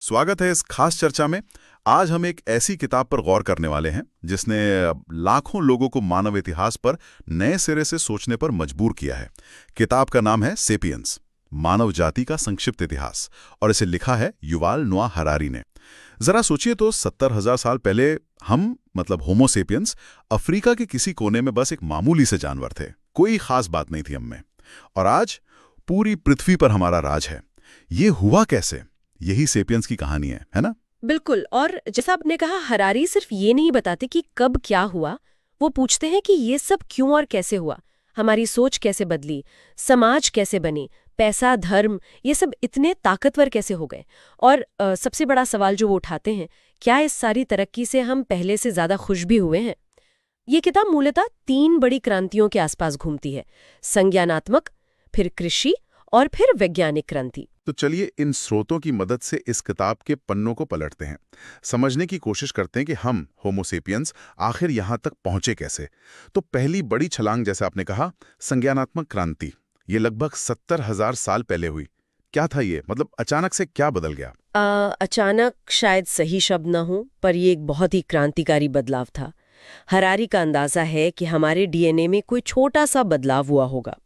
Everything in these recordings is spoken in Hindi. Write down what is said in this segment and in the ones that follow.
स्वागत है इस खास चर्चा में। आज हम एक ऐसी किताब पर गौर करने वाले हैं जिसने लाखों लोगों को मानव इतिहास पर नए सिरे से सोचने पर मजबूर किया है। किताब का नाम है सेपियंस, मानव जाति का संक्षिप्त इतिहास, और इसे लिखा है युवाल नोआ हरारी ने। जरा सोचिए तो 70,000 साल पहले हम मतलब होमो सेपियंस अफ्रीका के किसी कोने में बस एक मामूली से जानवर थे, कोई खास बात नहीं थी हम में। और आज पूरी पृथ्वी पर हमारा राज है। ये हुआ कैसे? यही सेपियंस की कहानी है ना? बिल्कुल। और जैसा आपने कहा, हरारी सिर्फ ये नहीं बताते कि कब क्या हुआ, वो पूछते हैं कि ये सब क्यों और कैसे हुआ, हमारी सोच कैसे बदली, समाज कैसे बनी, पैसा, धर्म, ये सब इतने ताकतवर कैसे हो गए। और सबसे बड़ा सवाल जो वो उठाते हैं, क्या इस सारी तरक्की से हम पहले से ज्यादा खुश भी हुए हैं? ये किताब मूलतः 3 बड़ी क्रांतियों के आसपास घूमती है: संज्ञानात्मक, फिर कृषि और फिर वैज्ञानिक क्रांति। तो चलिए इन स्रोतों की मदद से इस किताब के पन्नों को पलटते हैं, समझने की कोशिश करते हैं कि हम होमो सेपियंस आखिर यहाँ तक पहुंचे कैसे। तो पहली बड़ी छलांग, जैसे आपने कहा, संज्ञानात्मक क्रांति, ये लगभग 70,000 साल पहले हुई। क्या था ये? मतलब अचानक से क्या बदल गया? अचानक शायद सही शब्द न हो, पर ये एक बहुत ही क्रांतिकारी बदलाव था। हरारी का अंदाजा है कि हमारे डीएनए में कोई छोटा सा बदलाव हुआ होगा,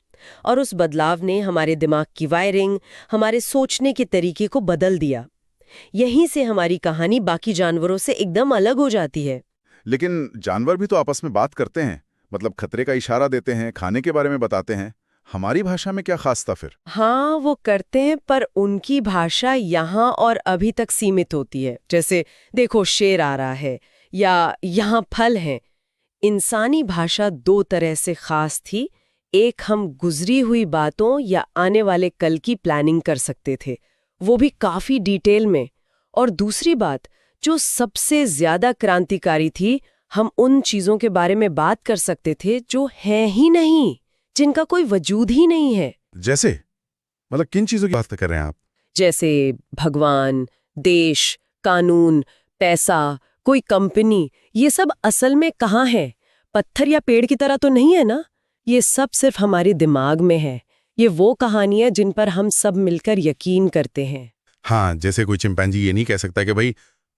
और उस बदलाव ने हमारे दिमाग की वायरिंग, हमारे सोचने के तरीके को बदल दिया। यहीं से हमारी कहानी बाकी जानवरों से एकदम अलग हो जाती है। लेकिन जानवर भी तो आपस में बात करते हैं, मतलब खतरे का इशारा देते हैं, खाने के बारे में बताते हैं। हमारी भाषा में क्या खास था फिर? हाँ, वो करते हैं, पर उनकी भाषा यहाँ और अभी तक सीमित होती है। जैसे देखो, शेर आ रहा है या यहाँ फल हैं। इंसानी भाषा 2 तरह से खास थी। एक, हम गुजरी हुई बातों या आने वाले कल की प्लानिंग कर सकते थे, वो भी काफी डिटेल में। और दूसरी बात जो सबसे ज्यादा क्रांतिकारी थी, हम उन चीजों के बारे में बात कर सकते थे जो हैं ही नहीं, जिनका कोई वजूद ही नहीं है। जैसे मतलब किन चीजों की बात कर रहे हैं आप? जैसे भगवान, देश, कानून, पैसा, कोई कंपनी, ये सब असल में कहाँ है? पत्थर या पेड़ की तरह तो नहीं है ना। ये सब सिर्फ हमारे दिमाग में है। ये वो कहानियां जिन पर हम सब मिलकर यकीन करते हैं। हाँ, जैसे कोई चिंपैंजी ये नहीं कह सकता कि भाई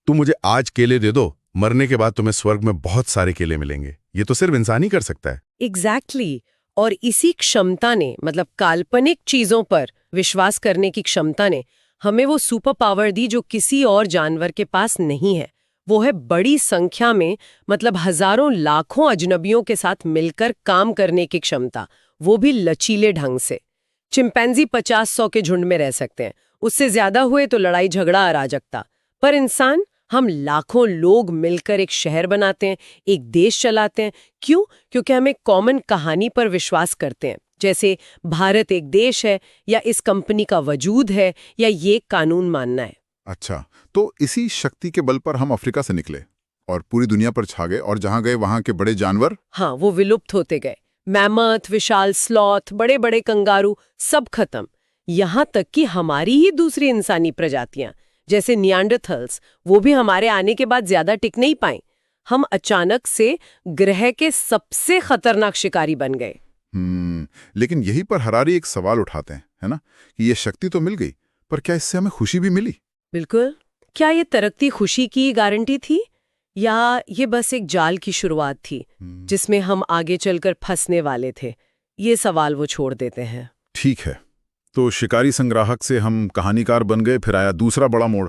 तू मुझे आज केले दे दो, मरने के बाद तुम्हें स्वर्ग में बहुत सारे केले मिलेंगे। ये तो सिर्फ इंसान ही कर सकता है। एग्जैक्टली। और इसी क्षमता ने, मतलब काल्पनिक चीजों पर विश्वास करने की क्षमता ने, हमें वो सुपर पावर दी जो किसी और जानवर के पास नहीं है। वो है बड़ी संख्या में, मतलब हजारों लाखों अजनबियों के साथ मिलकर काम करने की क्षमता, वो भी लचीले ढंग से। चिंपैंजी 50-100 के झुंड में रह सकते हैं, उससे ज्यादा हुए तो लड़ाई झगड़ा, अराजकता। पर इंसान, हम लाखों लोग मिलकर एक शहर बनाते हैं, एक देश चलाते हैं। क्यों? क्योंकि हम एक कॉमन कहानी पर विश्वास करते हैं, जैसे भारत एक देश है, या इस कंपनी का वजूद है, या ये कानून मानना है। अच्छा, तो इसी शक्ति के बल पर हम अफ्रीका से निकले और पूरी दुनिया पर छा गए, और जहां गए वहां के बड़े जानवर, हाँ, वो विलुप्त होते गए। मैमथ, विशाल स्लॉथ, बड़े बड़े कंगारू, सब खत्म। यहाँ तक कि हमारी ही दूसरी इंसानी प्रजातियां, जैसे नियांडरथल्स, वो भी हमारे आने के बाद ज्यादा टिक नहीं पाए। हम अचानक से ग्रह के सबसे खतरनाक शिकारी बन गए। लेकिन यही पर हरारी एक सवाल उठाते हैं, है ना, कि ये शक्ति तो मिल गई, पर क्या इससे हमें खुशी भी मिली? बिल्कुल। क्या ये तरक्की खुशी की गारंटी थी, या ये बस एक जाल की शुरुआत थी जिसमें हम आगे चलकर फंसने वाले थे? ये सवाल वो छोड़ देते हैं। ठीक है, तो शिकारी संग्राहक से हम कहानीकार बन गए, फिर आया दूसरा बड़ा मोड़,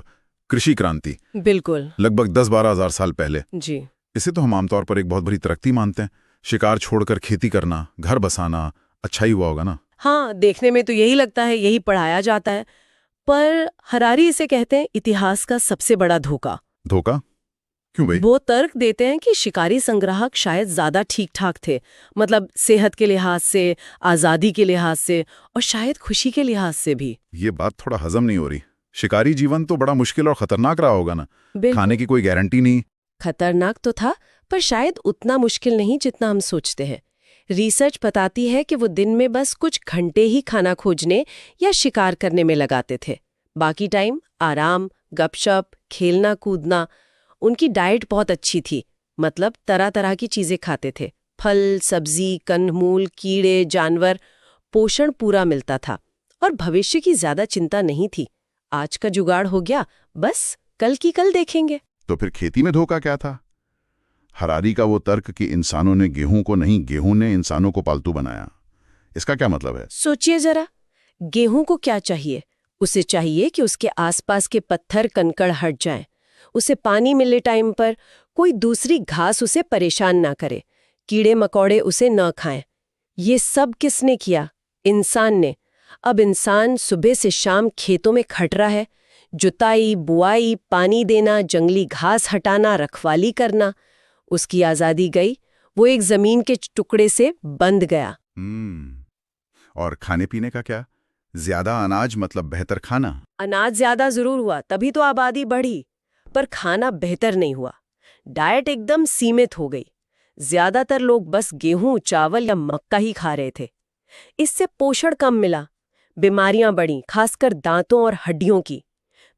कृषि क्रांति। बिल्कुल। लगभग 10-12 हजार साल पहले। जी। इसे तो हम आमतौर पर एक बहुत बड़ी तरक्की मानते हैं। शिकार छोड़कर खेती करना, घर बसाना, अच्छा ही हुआ होगा ना? हाँ, देखने में तो यही लगता है, यही पढ़ाया जाता है। पर हरारी इसे कहते हैं इतिहास का सबसे बड़ा धोखा। धोखा? क्यों भाई? वो तर्क देते हैं कि शिकारी संग्राहक शायद ज्यादा ठीक ठाक थे, मतलब सेहत के लिहाज से, आजादी के लिहाज से, और शायद खुशी के लिहाज से भी। ये बात थोड़ा हजम नहीं हो रही। शिकारी जीवन तो बड़ा मुश्किल और खतरनाक रहा होगा ना? खाने की कोई गारंटी नहीं। खतरनाक तो था, पर शायद उतना मुश्किल नहीं जितना हम सोचते हैं। रिसर्च बताती है कि वो दिन में बस कुछ घंटे ही खाना खोजने या शिकार करने में लगाते थे। बाकी टाइम आराम, गपशप, खेलना कूदना। उनकी डाइट बहुत अच्छी थी, मतलब तरह तरह की चीजें खाते थे, फल, सब्जी, कंदमूल, कीड़े, जानवर। पोषण पूरा मिलता था और भविष्य की ज्यादा चिंता नहीं थी। आज का जुगाड़ हो गया, बस कल की कल देखेंगे। तो फिर खेती में धोखा क्या था? हरारी का वो तर्क कि इंसानों ने गेहूं को नहीं, गेहूं ने इंसानों को पालतू बनाया, इसका क्या मतलब है? सोचिए जरा, गेहूं को क्या चाहिए? उसे चाहिए कि उसके आसपास के पत्थर कंकड़ हट जाएं, उसे पानी मिले टाइम पर, कोई दूसरी घास उसे परेशान ना करे, कीड़े मकोड़े उसे न खाएं। ये सब किसने किया? इंसान ने। अब इंसान सुबह से शाम खेतों में खट रहा है, जुताई, बुआई, पानी देना, जंगली घास हटाना, रखवाली करना। उसकी आजादी गई, वो एक जमीन के टुकड़े से बंध गया। और खाने पीने का क्या? ज्यादा अनाज मतलब बेहतर खाना? अनाज ज्यादा जरूर हुआ, तभी तो आबादी बढ़ी, पर खाना बेहतर नहीं हुआ। डाइट एकदम सीमित हो गई। ज्यादातर लोग बस गेहूं, चावल या मक्का ही खा रहे थे। इससे पोषण कम मिला, बीमारियां बढ़ीं, खासकर दांतों और हड्डियों की।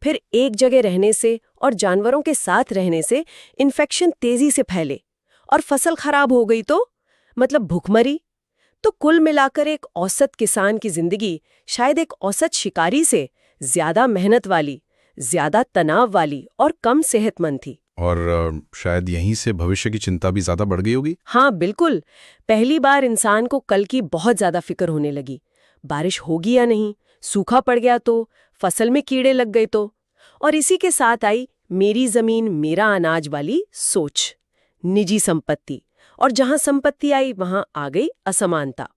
फिर एक जगह रहने से और जानवरों के साथ रहने से इन्फेक्शन तेजी से फैले और फसल खराब हो गई तो मतलब भूखमरी। तो कुल मिलाकर एक औसत किसान की जिंदगी शायद एक औसत शिकारी से ज्यादा मेहनत वाली, ज्यादा तनाव वाली और कम सेहतमंद थी। और शायद यहीं से भविष्य की चिंता भी ज्यादा बढ़ गई होगी। हाँ बिल्कुल, पहली बार इंसान को कल की बहुत ज्यादा फिक्र होने लगी। बारिश होगी या नहीं, सूखा पड़ गया तो, फसल में कीड़े लग गए तो। और इसी के साथ आई मेरी जमीन मेरा अनाज वाली सोच, निजी संपत्ति। और जहां संपत्ति आई वहां आ गई असमानता।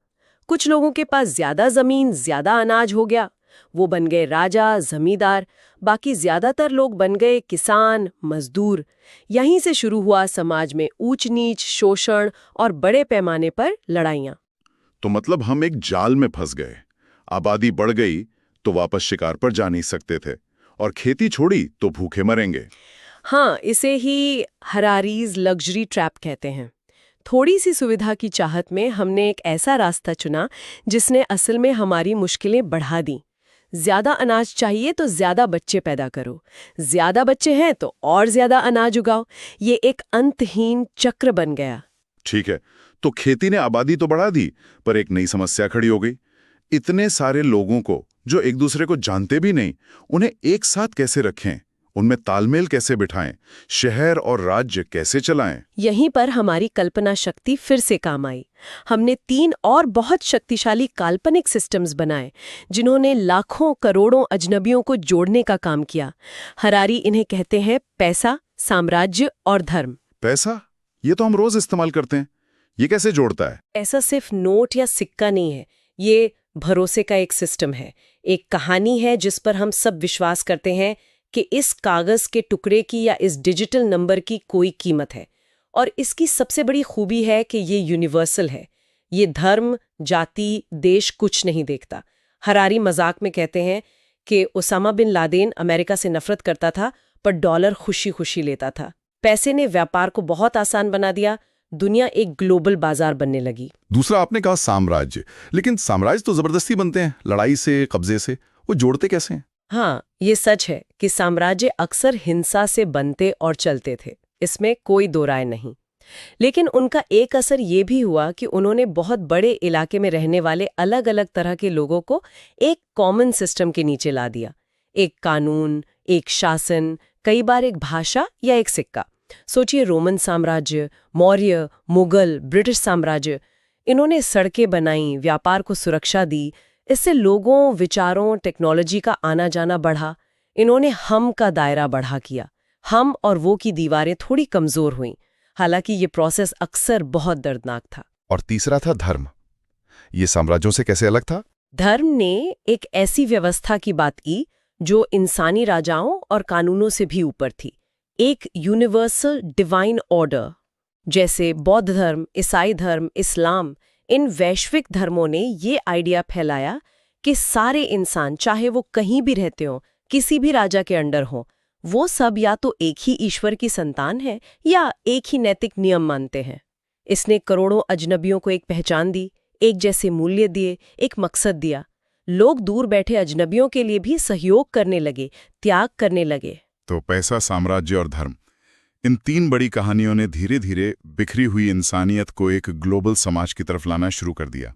कुछ लोगों के पास ज्यादा जमीन, ज्यादा अनाज हो गया, वो बन गए राजा, जमींदार। बाकी ज्यादातर लोग बन गए किसान, मजदूर। यहीं से शुरू हुआ समाज में ऊंच नीच, शोषण और बड़े पैमाने पर लड़ाइयां। तो मतलब हम एक जाल में फंस गए। आबादी बढ़ गई तो वापस शिकार पर जा नहीं सकते थे, और खेती छोड़ी तो भूखे मरेंगे। हाँ, इसे ही हरारीज लग्जरी ट्रैप कहते हैं। थोड़ी सी सुविधा की चाहत में हमने एक ऐसा रास्ता चुना जिसने असल में हमारी मुश्किलें बढ़ा दी। ज्यादा अनाज चाहिए तो ज्यादा बच्चे पैदा करो, ज्यादा बच्चे हैं तो और ज्यादा अनाज उगाओ। ये एक अंतहीन चक्र बन गया। ठीक है, तो खेती ने आबादी तो बढ़ा दी, पर एक नई समस्या खड़ी हो गई। इतने सारे लोगों को जो एक दूसरे को जानते भी नहीं, उन्हें एक साथ कैसे रखें? उनमें तालमेल कैसे बिठाएं? शहर और राज्य कैसे चलाएं? यहीं पर हमारी कल्पना शक्ति फिर से काम आई। हमने 3 और बहुत शक्तिशाली काल्पनिक सिस्टम्स बनाए, जिन्होंने लाखों करोड़ों अजनबियों को जोड़ने का काम किया। हरारी इन्हें कहते हैं पैसा, साम्राज्य और धर्म। पैसा? ये तो हम रोज इस्तेमाल करते हैं, ये कैसे जोड़ता है? ऐसा सिर्फ नोट या सिक्का नहीं है, ये भरोसे का एक सिस्टम है। एक कहानी है जिस पर हम सब विश्वास करते हैं कि इस कागज के टुकड़े की या इस डिजिटल नंबर की कोई कीमत है। और इसकी सबसे बड़ी खूबी है कि ये यूनिवर्सल है। ये धर्म, जाति, देश कुछ नहीं देखता। हरारी मजाक में कहते हैं कि ओसामा बिन लादेन अमेरिका से नफरत करता था, पर डॉलर खुशी खुशी लेता था। पैसे ने व्यापार को बहुत आसान बना दिया। दुनिया एक ग्लोबल बाजार बनने लगी। दूसरा आपने कहा साम्राज्य, लेकिन साम्राज्य तो जबरदस्ती बनते हैं, लड़ाई से, कब्जे से। वो जोड़ते कैसे हैं? हाँ, ये सच है कि साम्राज्य अक्सर हिंसा से बनते और चलते थे, इसमें कोई दो राय नहीं। लेकिन उनका एक असर ये भी हुआ कि उन्होंने बहुत बड़े इलाके में रहने वाले अलग अलग तरह के लोगों को एक कॉमन सिस्टम के नीचे ला दिया। एक कानून, एक शासन, कई बार एक भाषा या एक सिक्का। सोचिए रोमन साम्राज्य, मौर्य, मुगल, ब्रिटिश साम्राज्य। इन्होंने सड़कें बनाई, व्यापार को सुरक्षा दी। इससे लोगों, विचारों, टेक्नोलॉजी का आना जाना बढ़ा। इन्होंने हम का दायरा बढ़ा किया। हम और वो की दीवारें थोड़ी कमजोर हुईं। हालांकि ये प्रोसेस अक्सर बहुत दर्दनाक था। और तीसरा था धर्म। ये साम्राज्यों से कैसे अलग था? धर्म ने एक ऐसी व्यवस्था की बात की जो इंसानी राजाओं और कानूनों से भी ऊपर थी। एक यूनिवर्सल डिवाइन ऑर्डर। जैसे बौद्ध धर्म, ईसाई धर्म, इस्लाम, इन वैश्विक धर्मों ने ये आइडिया फैलाया कि सारे इंसान, चाहे वो कहीं भी रहते हो, किसी भी राजा के अंडर हो, वो सब या तो एक ही ईश्वर की संतान है या एक ही नैतिक नियम मानते हैं। इसने करोड़ों अजनबियों को एक पहचान दी, एक जैसे मूल्य दिए, एक मकसद दिया। लोग दूर बैठे अजनबियों के लिए भी सहयोग करने लगे, त्याग करने लगे। तो पैसा, साम्राज्य और धर्म, इन 3 बड़ी कहानियों ने धीरे धीरे बिखरी हुई इंसानियत को एक ग्लोबल समाज की तरफ लाना शुरू कर दिया।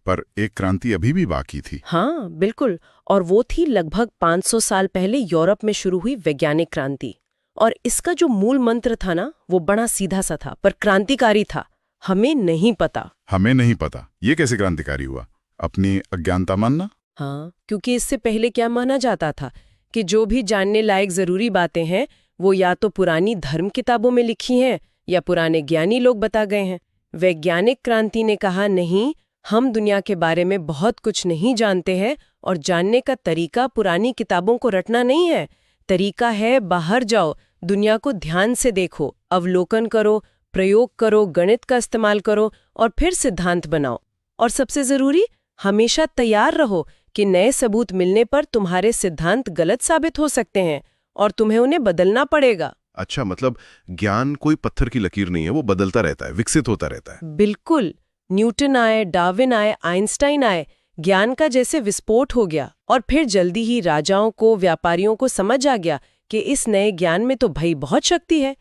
पर एक क्रांति अभी भी बाकी थी। हाँ बिल्कुल, और वो थी लगभग 500 साल पहले यूरोप में शुरू हुई वैज्ञानिक क्रांति। और इसका जो मूल मंत्र था ना, वो बड़ा सीधा सा था पर क्रांतिकारी था। हमें नहीं पता। हमें नहीं पता ये कैसे क्रांतिकारी हुआ? अपनी अज्ञानता मानना? हाँ, क्योंकि इससे पहले क्या माना जाता था कि जो भी जानने लायक जरूरी बातें हैं वो या तो पुरानी धर्म किताबों में लिखी हैं या पुराने ज्ञानी लोग बता गए हैं। वैज्ञानिक क्रांति ने कहा नहीं, हम दुनिया के बारे में बहुत कुछ नहीं जानते हैं और जानने का तरीका पुरानी किताबों को रटना नहीं है। तरीका है बाहर जाओ, दुनिया को ध्यान से देखो, अवलोकन करो, प्रयोग करो, गणित का इस्तेमाल करो और फिर सिद्धांत बनाओ। और सबसे जरूरी, हमेशा तैयार रहो कि नए सबूत मिलने पर तुम्हारे सिद्धांत गलत साबित हो सकते हैं और तुम्हें उन्हें बदलना पड़ेगा। अच्छा, मतलब ज्ञान कोई पत्थर की लकीर नहीं है, वो बदलता रहता है, विकसित होता रहता है। बिल्कुल। न्यूटन आए, डार्विन आए, आइंस्टाइन आए, ज्ञान का जैसे विस्फोट हो गया और फिर जल्दी ही राजाओं को, व्यापारियों को समझ आ गया कि इस नए ज्ञान में तो भाई बहुत शक्ति है।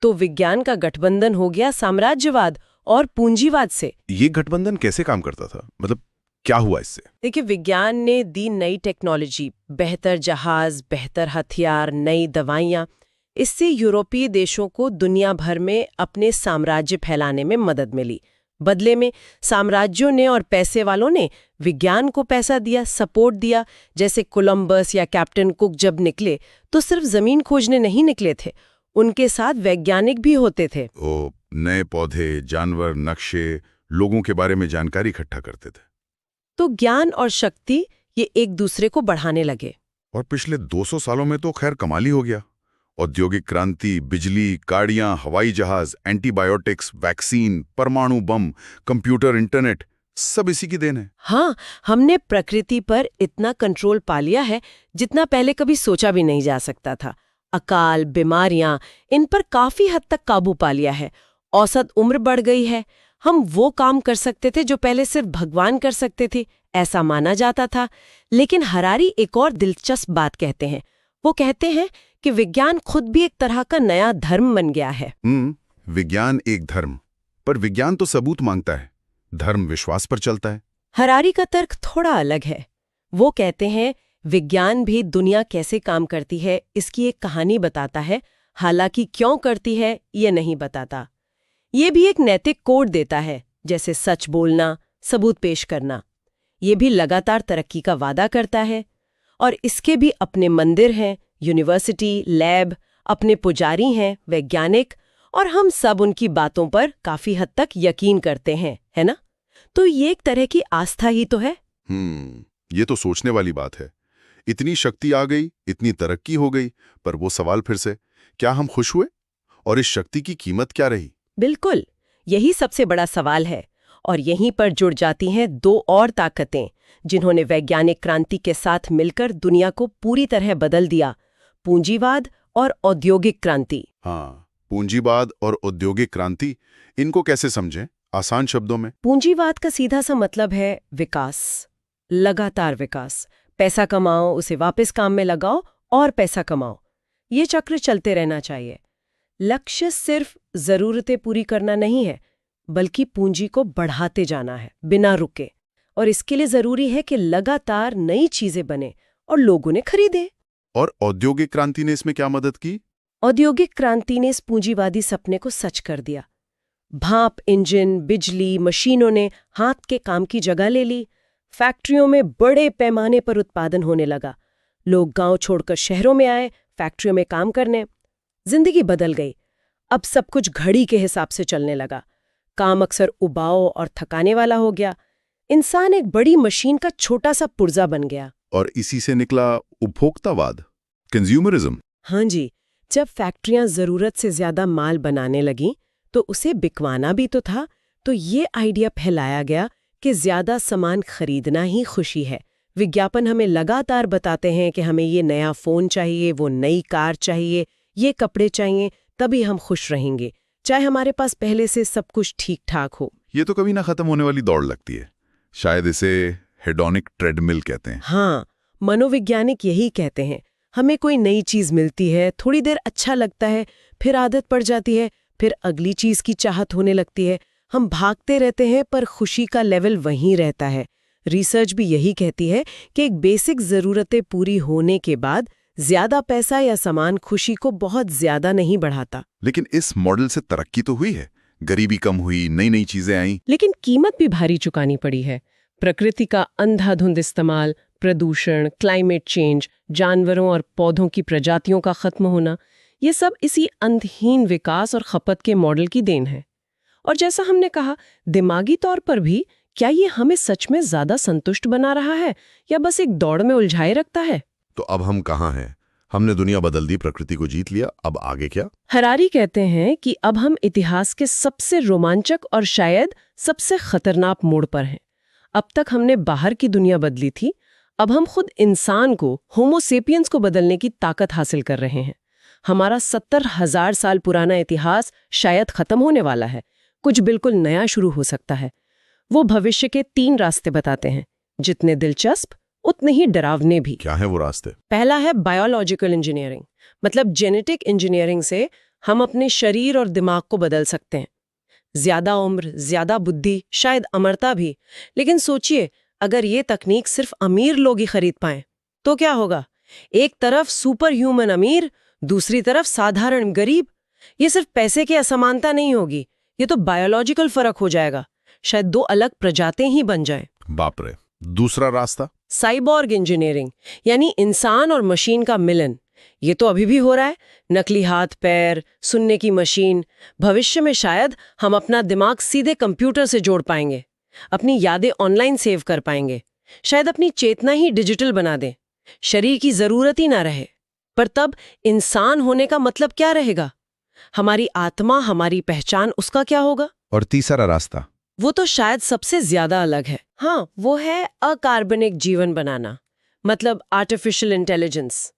तो विज्ञान का गठबंधन हो गया साम्राज्यवाद और पूंजीवाद से। ये गठबंधन कैसे काम करता था? मतलब क्या हुआ इससे? देखिए, विज्ञान ने दी नई टेक्नोलॉजी, बेहतर जहाज, बेहतर हथियार, नई दवाइयाँ। इससे यूरोपीय देशों को दुनिया भर में अपने साम्राज्य फैलाने में मदद मिली। बदले में साम्राज्यों ने और पैसे वालों ने विज्ञान को पैसा दिया, सपोर्ट दिया। जैसे कोलंबस या कैप्टन कुक जब निकले तो सिर्फ जमीन खोजने नहीं निकले थे, उनके साथ वैज्ञानिक भी होते थे। वो नए पौधे, जानवर, नक्शे, लोगों के बारे में जानकारी इकट्ठा करते थे। तो ज्ञान और शक्ति ये एक दूसरे को बढ़ाने लगे। और पिछले 200 सालों में तो खैर कमाल ही हो गया। औद्योगिक क्रांति, बिजली, गाड़ियां, हवाई जहाज, एंटीबायोटिक्स, वैक्सीन, परमाणु बम, कंप्यूटर, इंटरनेट, सब इसी की देन है। हाँ, हमने प्रकृति पर इतना कंट्रोल पा लिया है जितना पहले कभी सोचा भी नहीं जा सकता था। अकाल, बीमारियां, इन पर काफी हद तक काबू पा लिया है। औसत उम्र बढ़ गई है। हम वो काम कर सकते थे जो पहले सिर्फ भगवान कर सकते थे, ऐसा माना जाता था। लेकिन हरारी एक और दिलचस्प बात कहते हैं। वो कहते हैं कि विज्ञान खुद भी एक तरह का नया धर्म बन गया है। विज्ञान एक धर्म, पर विज्ञान तो सबूत मांगता है, धर्म विश्वास पर चलता है। हरारी का तर्क थोड़ा अलग है। वो कहते हैं विज्ञान भी दुनिया कैसे काम करती है इसकी एक कहानी बताता है, हालांकि क्यों करती है ये नहीं बताता। ये भी एक नैतिक कोड देता है, जैसे सच बोलना, सबूत पेश करना। ये भी लगातार तरक्की का वादा करता है। और इसके भी अपने मंदिर हैं, यूनिवर्सिटी, लैब, अपने पुजारी हैं, वैज्ञानिक, और हम सब उनकी बातों पर काफी हद तक यकीन करते हैं, है ना? तो ये एक तरह की आस्था ही तो है। ये तो सोचने वाली बात है। इतनी शक्ति आ गई, इतनी तरक्की हो गई, पर वो सवाल फिर से, क्या हम खुश हुए? और इस शक्ति की कीमत क्या रही? बिल्कुल, यही सबसे बड़ा सवाल है। और यहीं पर जुड़ जाती हैं दो और ताकतें जिन्होंने वैज्ञानिक क्रांति के साथ मिलकर दुनिया को पूरी तरह बदल दिया, पूंजीवाद और औद्योगिक क्रांति। हाँ, पूंजीवाद और औद्योगिक क्रांति, इनको कैसे समझें आसान शब्दों में? पूंजीवाद का सीधा सा मतलब है विकास, लगातार विकास। पैसा कमाओ, उसे वापस काम में लगाओ और पैसा कमाओ। ये चक्र चलते रहना चाहिए। लक्ष्य सिर्फ जरूरतें पूरी करना नहीं है, बल्कि पूंजी को बढ़ाते जाना है बिना रुके। और इसके लिए जरूरी है कि लगातार नई चीजें बने और लोगों ने खरीदे। और औद्योगिक क्रांति ने इसमें क्या मदद की? औद्योगिक क्रांति ने इस पूंजीवादी सपने को सच कर दिया। भाप इंजन, बिजली, मशीनों ने हाथ के काम की जगह ले ली। फैक्ट्रियों में बड़े पैमाने पर उत्पादन होने लगा। लोग गांव छोड़कर शहरों में आए फैक्ट्रियों में काम करने। जिंदगी बदल गई। अब सब कुछ घड़ी के हिसाब से चलने लगा। काम अक्सर उबाऊ और थकाने वाला हो गया। इंसान एक बड़ी मशीन का छोटा सा पुर्जा बन गया। और इसी से निकला उपभोक्तावाद, कंज्यूमरिज्म। हाँ जी, जब फैक्ट्रियां जरूरत से ज्यादा माल बनाने लगीं तो उसे बिकवाना भी तो था। तो ये आइडिया फैलाया गया कि ज्यादा सामान खरीदना ही खुशी है। विज्ञापन हमें लगातार बताते हैं कि हमें ये नया फोन चाहिए, वो नई कार चाहिए, ये कपड़े चाहिए, तभी हम खुश रहेंगे, चाहे हमारे पास पहले से सब कुछ ठीक ठाक हो। ये तो कभी ना खत्म होने वाली दौड़ लगती है। शायद इसे हेडोनिक ट्रेडमिल कहते हैं। हाँ, मनोवैज्ञानिक यही कहते हैं। हमें कोई नई चीज मिलती है, थोड़ी देर अच्छा लगता है, फिर आदत पड़ जाती है, फिर अगली चीज की चाहत होने लगती है। हम भागते रहते हैं पर खुशी का लेवल वहीं रहता है। रिसर्च भी यही कहती है कि एक बेसिक ज़रूरतें पूरी होने के बाद ज्यादा पैसा या सामान खुशी को बहुत ज्यादा नहीं बढ़ाता। लेकिन इस मॉडल से तरक्की तो हुई है, गरीबी कम हुई, नई नई चीजें आई। लेकिन कीमत भी भारी चुकानी पड़ी है। प्रकृति का अंधाधुंध इस्तेमाल, प्रदूषण, क्लाइमेट चेंज, जानवरों और पौधों की प्रजातियों का खत्म होना, ये सब इसी अंतहीन विकास और खपत के मॉडल की देन है। और जैसा हमने कहा, दिमागी तौर पर भी क्या ये हमें सच में ज्यादा संतुष्ट बना रहा है या बस एक दौड़ में उलझाए रखता है? तो अब हम कहाँ हैं? हमने दुनिया बदल दी, प्रकृति को जीत लिया, अब आगे क्या? हरारी कहते हैं कि अब हम इतिहास के सबसे रोमांचक और शायद सबसे खतरनाक मोड़ पर हैं। अब तक हमने बाहर की दुनिया बदली थी, अब हम खुद इंसान को, होमो सेपियंस को बदलने की ताकत हासिल कर रहे हैं। हमारा 70,000 साल पुराना इतिहास शायद खत्म होने वाला है, कुछ बिल्कुल नया शुरू हो सकता है। वो भविष्य के 3 रास्ते बताते हैं, जितने दिलचस्प उतने ही डरावने भी। क्या है वो रास्ते? पहला है बायोलॉजिकल इंजीनियरिंग, मतलब जेनेटिक इंजीनियरिंग से हम अपने शरीर और दिमाग को बदल सकते हैं। ज्यादा उम्र, ज्यादा बुद्धि, शायद अमरता भी। लेकिन सोचिए, अगर ये तकनीक सिर्फ अमीर लोग ही खरीद पाएं तो क्या होगा? एक तरफ सुपर ह्यूमन अमीर, दूसरी तरफ साधारण गरीब। ये सिर्फ पैसे की असमानता नहीं होगी, ये तो बायोलॉजिकल फर्क हो जाएगा। शायद 2 अलग प्रजातियां ही बन जाएं। बाप रे। दूसरा रास्ता? साइबॉर्ग इंजीनियरिंग, यानी इंसान और मशीन का मिलन। ये तो अभी भी हो रहा है। नकली हाथ पैर, सुनने की मशीन। भविष्य में शायद हम अपना दिमाग सीधे कंप्यूटर से जोड़ पाएंगे, अपनी यादें ऑनलाइन सेव कर पाएंगे, शायद अपनी चेतना ही डिजिटल बना दें, शरीर की जरूरत ही ना रहे। पर तब इंसान होने का मतलब क्या रहेगा? हमारी आत्मा, हमारी पहचान, उसका क्या होगा? और तीसरा रास्ता? वो तो शायद सबसे ज्यादा अलग है। हाँ, वो है अकार्बनिक जीवन बनाना, मतलब आर्टिफिशियल इंटेलिजेंस।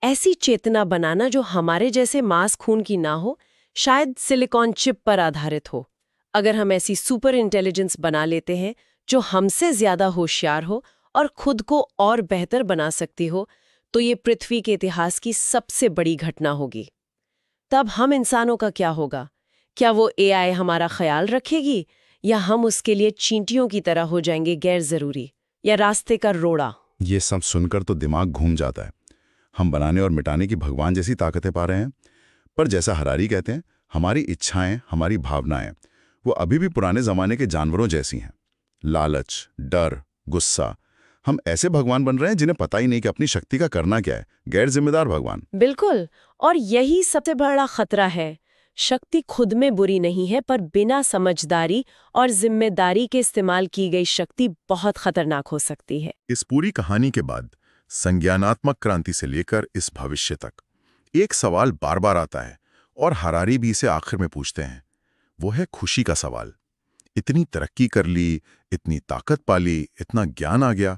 ऐसी चेतना बनाना जो हमारे जैसे मांस खून की ना हो, शायद सिलिकॉन चिप पर आधारित हो। अगर हम ऐसी सुपर इंटेलिजेंस बना लेते हैं जो हमसे ज्यादा होशियार हो और खुद को और बेहतर बना सकती हो, तो ये पृथ्वी के इतिहास की सबसे बड़ी घटना होगी। तब हम इंसानों का क्या होगा? क्या वो एआई हमारा ख्याल रखेगी या हम उसके लिए चींटियों की तरह हो जाएंगे, गैर जरूरी या रास्ते का रोड़ा? ये सब सुनकर तो दिमाग घूम जाता है। हम बनाने और मिटाने की भगवान जैसी ताकतें पा रहे हैं, पर जैसा हरारी कहते हैं, हमारी इच्छाएं, हमारी भावनाएं, वो अभी भी पुराने जमाने के जानवरों जैसी हैं। लालच, डर, गुस्सा। हम ऐसे भगवान बन रहे हैं जिन्हें पता ही नहीं कि अपनी शक्ति का करना क्या है। गैर जिम्मेदार भगवान। बिल्कुल, और यही सबसे बड़ा खतरा है। शक्ति खुद में बुरी नहीं है, पर बिना समझदारी और जिम्मेदारी के इस्तेमाल की गई शक्ति बहुत खतरनाक हो सकती है। इस पूरी कहानी के बाद संज्ञानात्मक क्रांति से लेकर इस भविष्य तक एक सवाल बार बार आता है, और हरारी भी इसे आखिर में पूछते हैं। वो है खुशी का सवाल। इतनी तरक्की कर ली, इतनी ताकत पाली, इतना ज्ञान आ गया,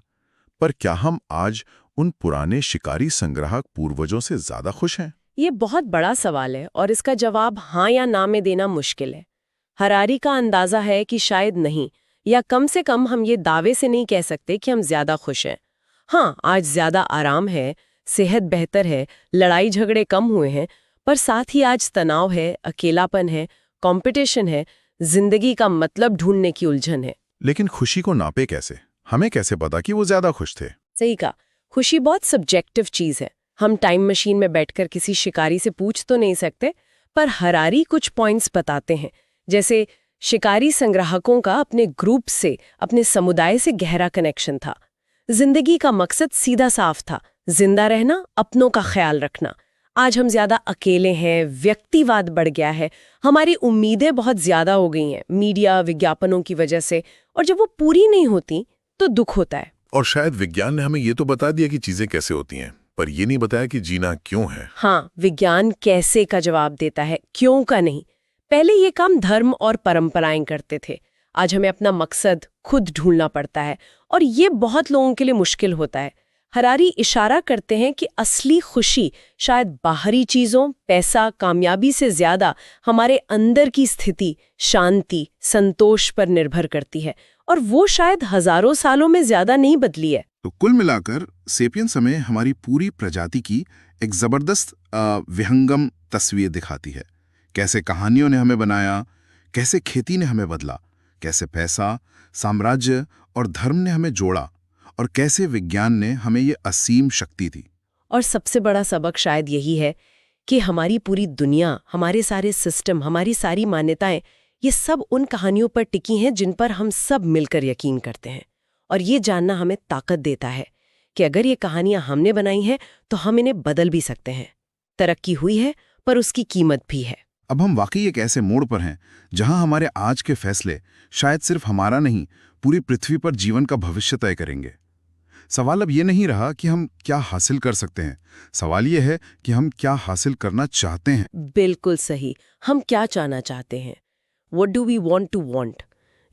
पर क्या हम आज उन पुराने शिकारी संग्राहक पूर्वजों से ज्यादा खुश हैं? ये बहुत बड़ा सवाल है और इसका जवाब हाँ या ना में देना मुश्किल है। हरारी का अंदाजा है कि शायद नहीं, या कम से कम हम ये दावे से नहीं कह सकते कि हम ज्यादा खुश हैं। हाँ, आज ज्यादा आराम है, सेहत बेहतर है, लड़ाई झगड़े कम हुए हैं, पर साथ ही आज तनाव है, अकेलापन है, कंपटीशन है, जिंदगी का मतलब ढूंढने की उलझन है। लेकिन खुशी को नापे कैसे? हमें कैसे पता कि वो ज्यादा खुश थे? सही कहा, खुशी बहुत सब्जेक्टिव चीज है। हम टाइम मशीन में बैठकर किसी शिकारी से पूछ तो नहीं सकते, पर हरारी कुछ पॉइंट्स बताते हैं। जैसे शिकारी संग्राहकों का अपने ग्रुप से, अपने समुदाय से गहरा कनेक्शन था। जिंदगी का मकसद सीधा साफ था, जिंदा रहना, अपनों का ख्याल रखना। आज हम ज्यादा अकेले हैं, व्यक्तिवाद बढ़ गया है, हमारी उम्मीदें बहुत ज्यादा हो गई हैं मीडिया, विज्ञापनों की वजह से, और जब वो पूरी नहीं होती तो दुख होता है। और शायद विज्ञान ने हमें ये तो बता दिया कि चीजें कैसे होती हैं, पर ये नहीं बताया कि जीना क्यों है। हाँ, विज्ञान कैसे का जवाब देता है, क्यों का नहीं। पहले ये काम धर्म और परंपराएं करते थे, आज हमें अपना मकसद खुद ढूंढना पड़ता है, और ये बहुत लोगों के लिए मुश्किल होता है। हरारी इशारा करते हैं कि असली खुशी शायद बाहरी चीजों, पैसा, कामयाबी से ज्यादा हमारे अंदर की स्थिति, शांति, संतोष पर निर्भर करती है, और वो शायद हजारों सालों में ज्यादा नहीं बदली है। तो कुल मिलाकर सेपियंस हमें हमारी पूरी प्रजाति की एक जबरदस्त विहंगम तस्वीर दिखाती है। कैसे कहानियों ने हमें बनाया, कैसे खेती ने हमें बदला, कैसे पैसा, साम्राज्य और धर्म ने हमें जोड़ा, और कैसे विज्ञान ने हमें ये असीम शक्ति दी। और सबसे बड़ा सबक शायद यही है कि हमारी पूरी दुनिया, हमारे सारे सिस्टम, हमारी सारी मान्यताएं, ये सब उन कहानियों पर टिकी हैं जिन पर हम सब मिलकर यकीन करते हैं। और ये जानना हमें ताकत देता है कि अगर ये कहानियां हमने बनाई हैं तो हम इन्हें बदल भी सकते हैं। तरक्की हुई है पर उसकी कीमत भी है। अब हम वाकई एक ऐसे मोड़ पर हैं जहां हमारे आज के फैसले शायद सिर्फ हमारा नहीं, पूरी पृथ्वी पर जीवन का भविष्य तय करेंगे। सवाल अब ये नहीं रहा कि हम क्या हासिल कर सकते हैं, सवाल ये है कि हम क्या हासिल करना चाहते हैं। बिल्कुल सही। हम क्या चाहना चाहते हैं? What do we want to want?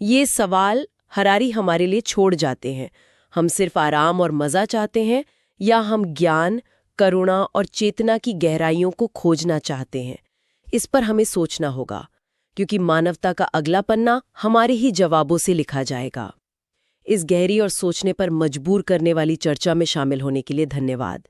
ये सवाल हरारी हमारे लिए छोड़ जाते हैं। हम सिर्फ आराम और मजा चाहते हैं, या हम ज्ञान, करुणा और चेतना की गहराइयों को खोजना चाहते हैं? इस पर हमें सोचना होगा, क्योंकि मानवता का अगला पन्ना हमारे ही जवाबों से लिखा जाएगा। इस गहरी और सोचने पर मजबूर करने वाली चर्चा में शामिल होने के लिए धन्यवाद।